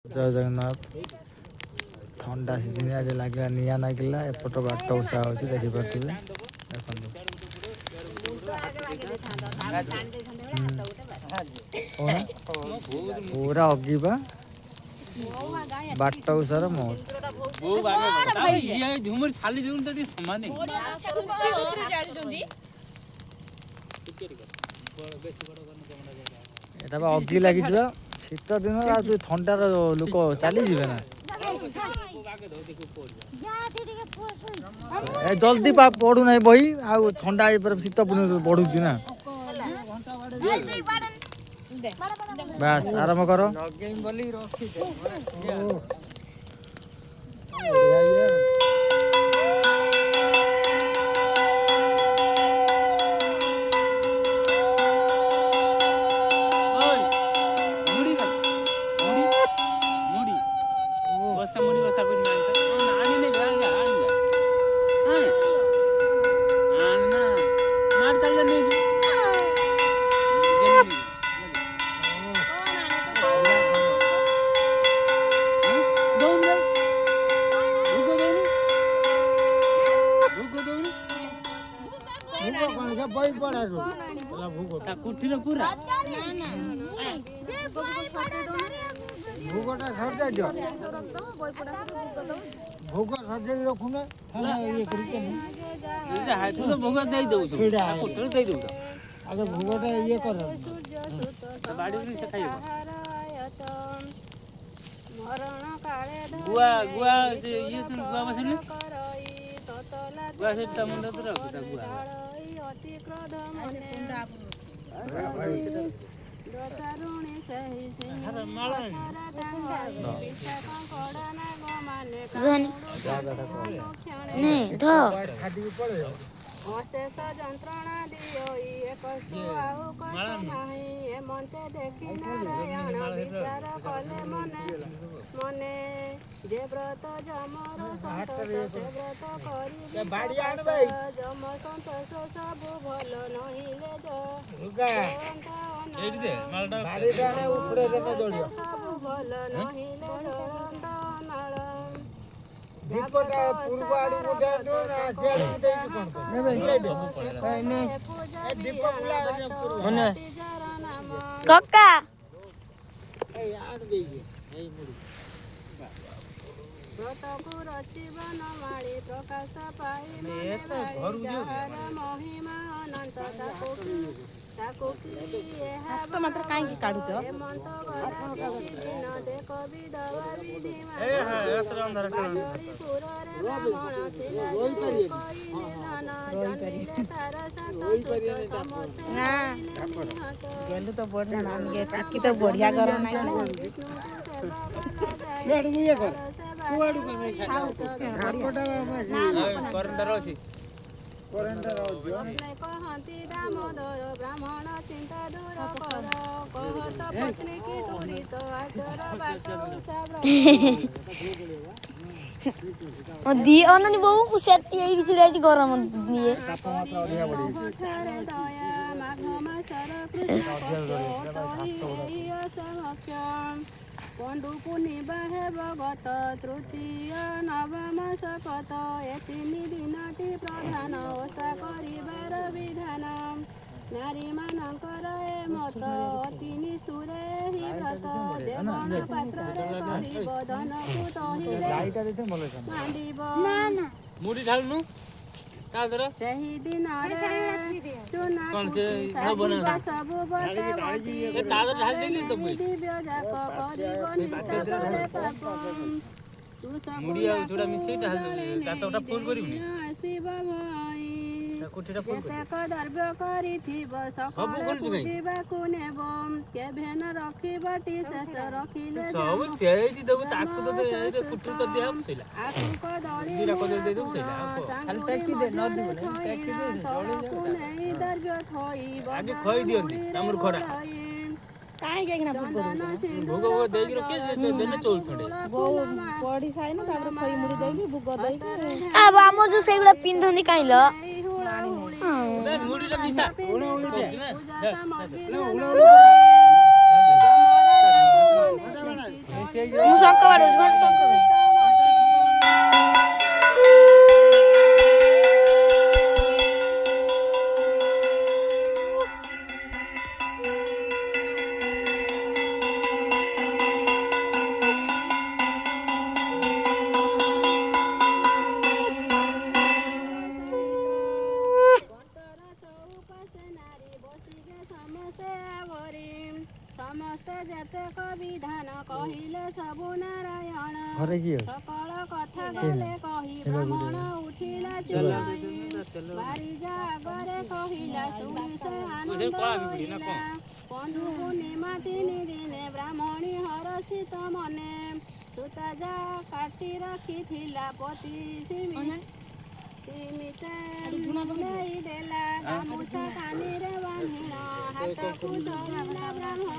जय जगन्नाथ ठंडा सीजन आज लगे निआ लगिला एपट बाट उषा हो देखिपे पूरा अगिबा बाट उषार मौत एटा अगी लगी शीत दिन ठंडार लोक चली ना जल्दी पढ़ू ना बही आ ठंडा शीत बढ़ू ना बस आरंभ कर भोग सजे रखुना ये भोग दे दो आगे भोगटा ये कर गुआ गुआ ये गुआ बसले गुआ से टमाटर तो रख गुआ अशेष जंत्रणा दियो एक आउ कहीं एमते देखी नारायण विचार कले मने मने जे व्रत जमर संतोष से व्रत करी जम संतोष सब भल नहिले सब भल नहिले नाल दीपटा पूर्व आड़ी मुठा दो ना सियाड़ी मुठा कोन ने दीप बुला मने कक्का ए यार देगे ए मुड़ी व्रतको रचिवन माळी प्रकाश पाई ने घरु जो महिमा अनंत ताको की टमाटर काई की काढू छ देखो विधवा विधि ए हां एतर अंदर काढू रोई ना गेलु तो बढ़िया नाम के काकी तो बढ़िया कर नाही लेडू ये कर कुआडू के नहीं खापटा करंडर अछि करंडर अछि अपने कहंती दामोदर ब्राह्मण चिंता दूर कर कहत पत्नी की दूरी तो आचर बात ओ दी अननी बहु मुसेती एई छिले छि गरम निये तापमात्रा अधिया बढी दया माघ मासर कृष्ण पंडु पूर्णिमा हे भगत तृतीय नवम शपथ ए तीन दिनटी प्रधान ओषा करिबार विधान नारी मानकर ए मत अति निष्ठुरे हि व्रत देवन पात्र करिब धनकु तहिले मांडिब मुड़ी ढालनु तादर सही दिन रे चुना सब बटे ए तादर ढाल देली तो दिव्य जाक करिब निचरे पापम तू सब मुड़ी आ जोड़ा मिसे ढाल देली कातोटा फुल करिबनी शिव भाई कोठीटा फुल केते द्रव्य करिथिब सकल कुटिबा कुनेब केभे न रखिबटी शेष रखिले सब सेही देबो ताकू तो दे कुटू तो दे हम छैला आकु को दळी दीरा को दे देबो छैला खाली टैकी दे न दिबो ने टैकी दे कुनै द्रव्य थई आगे खई दियंती हमर खरा काई गेगना फुल भोग भोग देगी रो के देने चोल छडे पड़ी साइ न तापर खई मुड़ी देगी भोग देगी अब हमर जो सेगुडा पिन्धनी काइल मुड़ी रे मिसा उड़ी दे ମୁଁ ଶଙ୍ଖ ବାଡଉଛି ଘଣ୍ଟ ଶଙ୍ଖ ବାଡଉଛି। ସମସ୍ତେ ଯେତେକ ବିଧାନ କହିଲେ ସବୁ ନାରାୟଣ ଘରେ କିଏ ସକଳ କଥା ଗଲେ କହି ବ୍ରାହ୍ମଣ ଉଠିଲା ଚିଲାଇ ବାରିଜା ଆଗରେ କହିଲା ଶୁଣି ସେ ଆନନ୍ଦ ହୋଇଲା ପଣ୍ଡୁ ପୂର୍ଣ୍ଣିମା 3 ଦିନେ ବ୍ରାହ୍ମଣୀ ହରଷିତ ମନେ ସୂତା ଯା କାଟି ରଖିଥିଲା ପତି ସିମିତେ ନେଇ ଦେଲା ଗାମୁଛା କାନିରେ ବାନ୍ଧିଣ ହାତକୁ ଧରିଲା ବ୍ରାହ୍ମଣ